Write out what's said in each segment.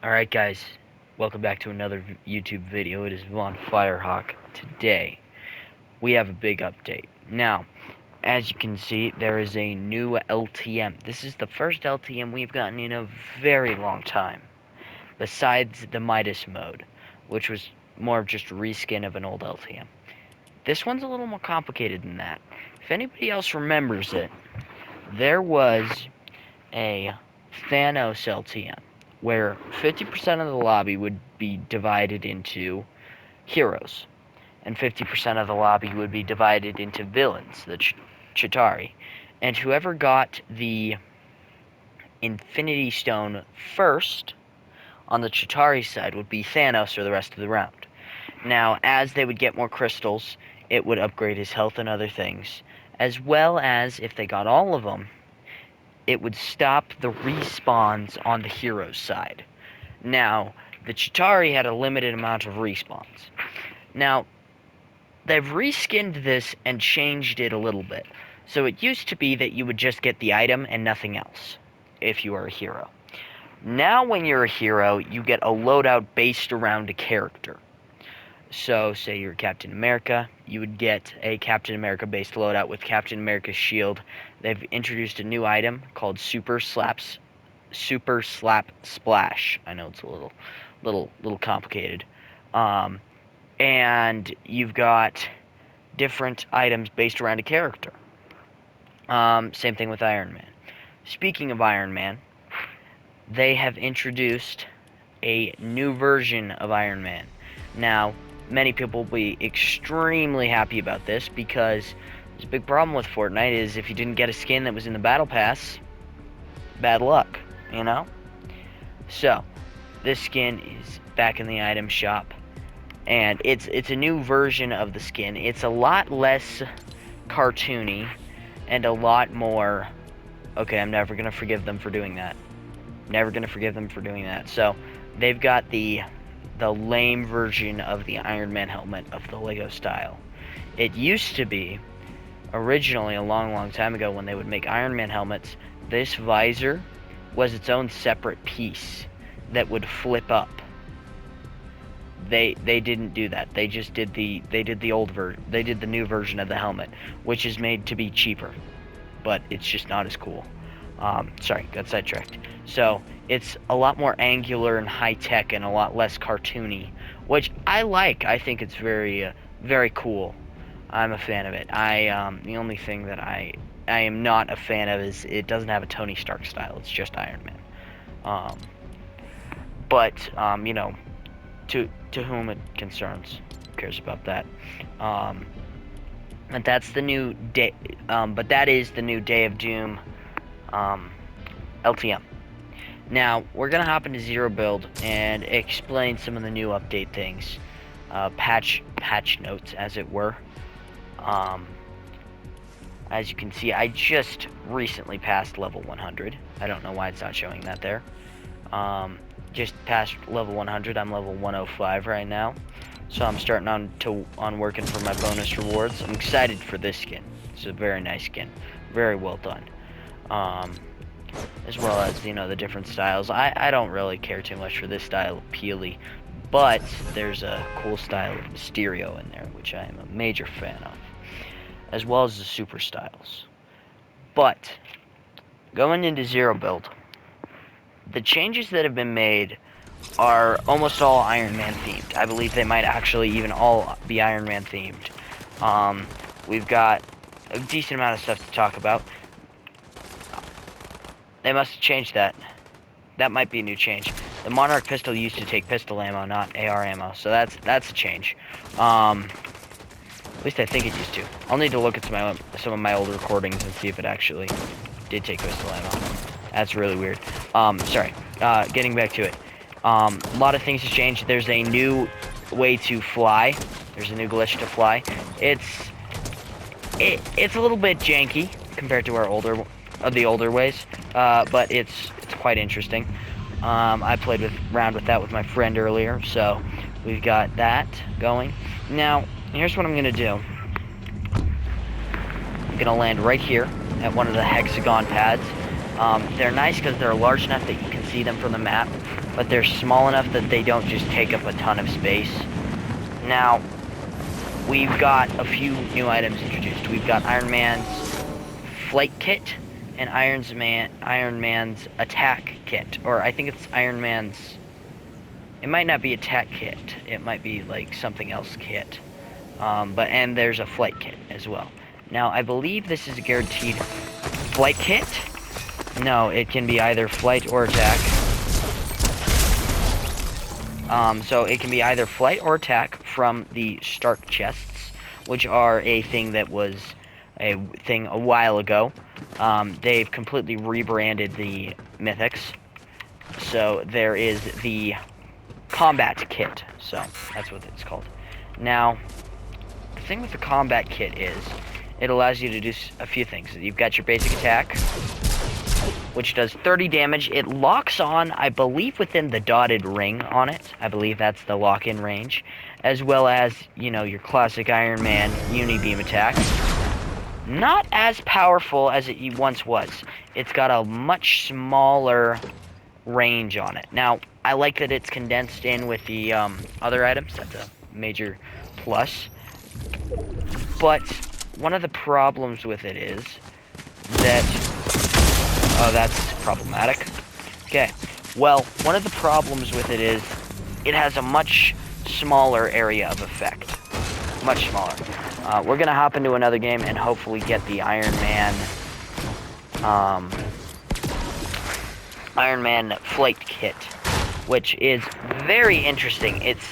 Alright guys, welcome back to another YouTube video. It is Von Firehawk. Today, we have a big update. Now, as you can see, there is a new LTM. This is the first LTM we've gotten in a very long time. Besides the Midas mode, which was more of just a reskin of an old LTM. This one's a little more complicated than that. If anybody else remembers it, there was a Thanos LTM, where 50% of the lobby would be divided into heroes, and 50% of the lobby would be divided into villains, the Chitauri. And whoever got the Infinity Stone first on the Chitauri side would be Thanos for the rest of the round. Now, as they would get more crystals, it would upgrade his health and other things, as well as, if they got all of them, it would stop the respawns on the hero's side. Now, the Chitauri had a limited amount of respawns. Now, they've reskinned this and changed it a little bit. So it used to be that you would just get the item and nothing else, if you were a hero. Now when you're a hero, you get a loadout based around a character. So, say you're Captain America, you would get a Captain America-based loadout with Captain America's shield. They've introduced a new item called Super Slap Splash. I know it's a little complicated. And you've got different items based around a character. Same thing with Iron Man. Speaking of Iron Man, they have introduced a new version of Iron Man. Now, many people will be extremely happy about this because there's a big problem with Fortnite is if you didn't get a skin that was in the battle pass, bad luck, you know? So, this skin is back in the item shop, and it's a new version of the skin. It's a lot less cartoony and a lot more... Okay, I'm never gonna forgive them for doing that. Never gonna forgive them for doing that. So, they've got the lame version of the Iron Man helmet of the Lego style. It used to be, originally a long time ago when they would make Iron Man helmets, this visor was its own separate piece that would flip up. They didn't do that. They just did the new version of the helmet, which is made to be cheaper, but it's just not as cool. Sorry, got sidetracked. So, it's a lot more angular and high-tech and a lot less cartoony, which I like. I think it's very cool. I'm a fan of it. The only thing that I am not a fan of is it doesn't have a Tony Stark style. It's just Iron Man. You know, to whom it concerns, who cares about that? But that's the new day. But that is the new Day of Doom LTM. Now, we're going to hop into Zero Build and explain some of the new update things. Patch notes, as it were. As you can see, I just recently passed level 100. I don't know why it's not showing that there. Just past level 100. I'm level 105 right now. So I'm starting on working for my bonus rewards. I'm excited for this skin. It's a very nice skin. Very well done. As well as, you know, the different styles. I don't really care too much for this style of Peely, but there's a cool style of Mysterio in there, which I am a major fan of, as well as the super styles. But, going into Zero Build, the changes that have been made are almost all Iron Man themed. I believe they might actually even all be Iron Man themed. We've got a decent amount of stuff to talk about. They must have changed that. That might be a new change. The Monarch pistol used to take pistol ammo, not AR ammo, so that's a change. At least I think it used to. I'll need to look at some of my old recordings and see if it actually did take pistol ammo. That's really weird. Sorry. Getting back to it. A lot of things have changed. There's a new way to fly. There's a new glitch to fly. It's a little bit janky compared to our older ways, but it's quite interesting. I played around with that with my friend earlier, so we've got that going. Now, here's what I'm gonna do. I'm gonna land right here at one of the hexagon pads. They're nice because they're large enough that you can see them from the map, but they're small enough that they don't just take up a ton of space. Now, we've got a few new items introduced. We've got Iron Man's flight kit and Iron Man's attack kit, or I think it's Iron Man's. It might not be attack kit. It might be like something else kit. And there's a flight kit as well. Now I believe this is a guaranteed flight kit. No, it can be either flight or attack. So it can be either flight or attack from the Stark chests, which are a thing that was a thing a while ago. They've completely rebranded the mythics. So there is the combat kit. So that's what it's called. Now, the thing with the combat kit is it allows you to do a few things. You've got your basic attack, which does 30 damage. It locks on, I believe, within the dotted ring on it. I believe that's the lock-in range. As well as, you know, your classic Iron Man uni-beam attack. Not as powerful as it once was. It's got a much smaller range on it. Now, I like that it's condensed in with the other items. That's a major plus. But one of the problems with it is that... Oh, that's problematic. Okay. Well, one of the problems with it is it has a much smaller area of effect. Much smaller. We're going to hop into another game and hopefully get the Iron Man flight kit, which is very interesting. It's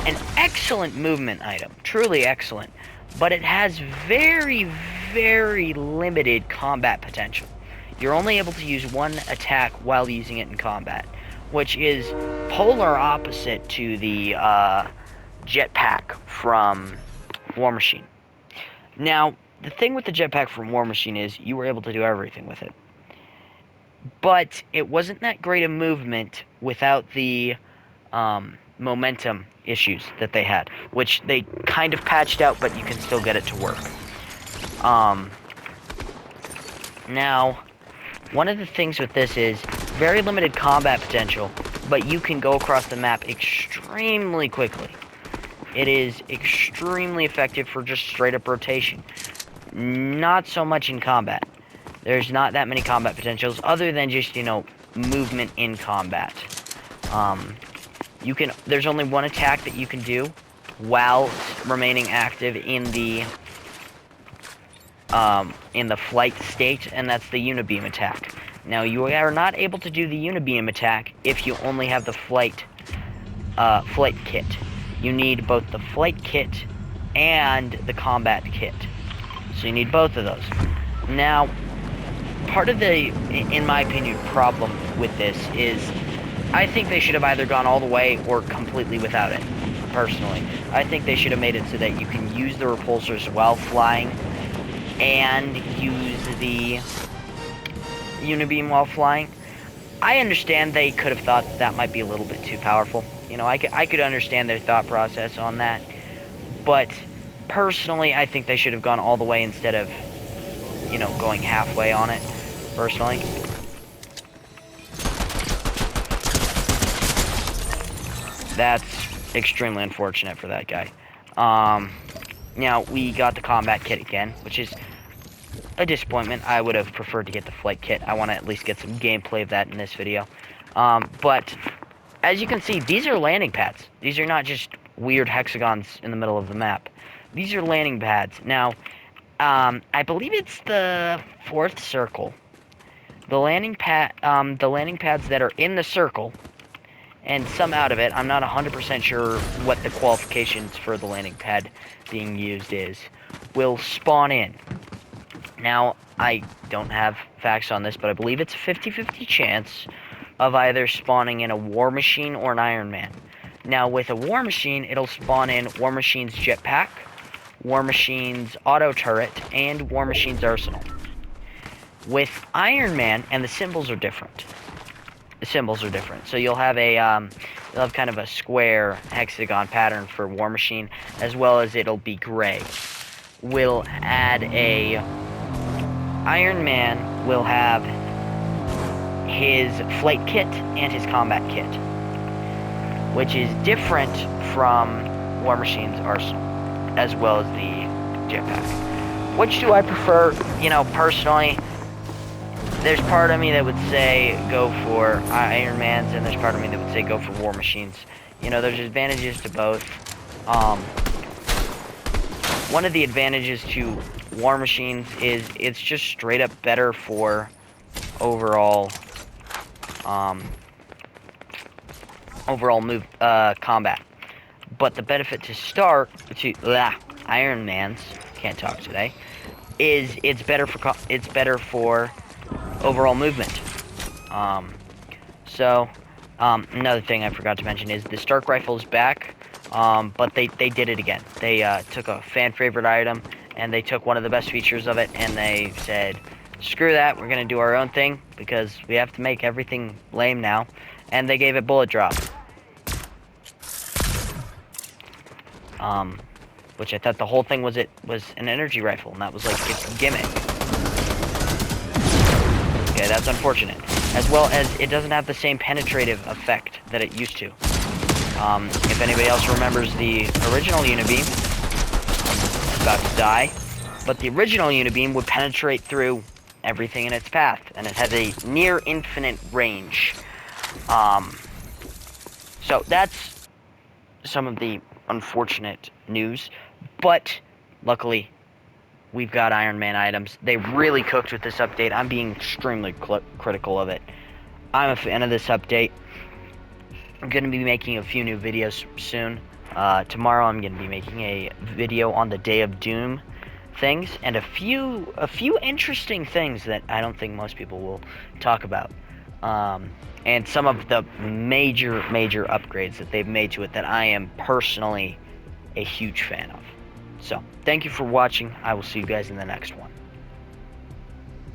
an excellent movement item, truly excellent, but it has very, very limited combat potential. You're only able to use one attack while using it in combat, which is polar opposite to the jetpack from War Machine. Now, the thing with the jetpack from War Machine is you were able to do everything with it. But it wasn't that great a movement without the momentum issues that they had, which they kind of patched out, but you can still get it to work. Now, one of the things with this is very limited combat potential, but you can go across the map extremely quickly. It is extremely effective for just straight-up rotation. Not so much in combat. There's not that many combat potentials other than just, you know, movement in combat. There's only one attack that you can do while remaining active in the flight state, and that's the unibeam attack. Now, you are not able to do the unibeam attack if you only have the flight kit. You need both the flight kit and the combat kit. So you need both of those. Now, part of the, in my opinion, problem with this is I think they should have either gone all the way or completely without it, personally. I think they should have made it so that you can use the repulsors while flying and use the unibeam while flying. I understand they could have thought that might be a little bit too powerful. You know, I could understand their thought process on that. But personally, I think they should have gone all the way instead of, you know, going halfway on it, personally. That's extremely unfortunate for that guy. Now, we got the combat kit again, which is a disappointment. I would have preferred to get the flight kit. I want to at least get some gameplay of that in this video. But as you can see, these are landing pads. These are not just weird hexagons in the middle of the map. These are landing pads. Now, I believe it's the 4th circle. The landing pads that are in the circle and some out of it, I'm not 100% sure what the qualifications for the landing pad being used is, will spawn in. Now, I don't have facts on this, but I believe it's a 50-50 chance of either spawning in a War Machine or an Iron Man. Now, with a War Machine, it'll spawn in War Machine's jetpack, War Machine's auto turret, and War Machine's arsenal. With Iron Man, and the symbols are different. The symbols are different. So you'll have you'll have kind of a square hexagon pattern for War Machine, as well as it'll be gray. We'll add Iron Man will have his flight kit and his combat kit, which is different from War Machine's arsenal, as well as the jetpack. Which do I prefer? You know, personally, there's part of me that would say go for Iron Man's, and there's part of me that would say go for War Machine's. You know, there's advantages to both. One of the advantages to War Machines is it's just straight up better for overall combat. But the benefit to Iron Man's, can't talk today, is it's better for overall movement. Another thing I forgot to mention is the Stark rifle is back, but they did it again. They took a fan favorite item and they took one of the best features of it and they said, screw that, we're gonna do our own thing because we have to make everything lame now, and they gave it bullet drop. Which I thought the whole thing was an energy rifle, and that was like its gimmick. Okay, that's unfortunate. As well as it doesn't have the same penetrative effect that it used to. If anybody else remembers the original Unibeam, I'm about to die, but the original Unibeam would penetrate through everything in its path, and it had a near infinite range. So that's some of the unfortunate news, but luckily we've got Iron Man items. They really cooked with this update. I'm being extremely critical of it. I'm a fan of this update. I'm going to be making a few new videos soon. Tomorrow I'm going to be making a video on the Day of Doom things, and a few interesting things that I don't think most people will talk about. And some of the major upgrades that they've made to it that I am personally a huge fan of. So, thank you for watching. I will see you guys in the next one.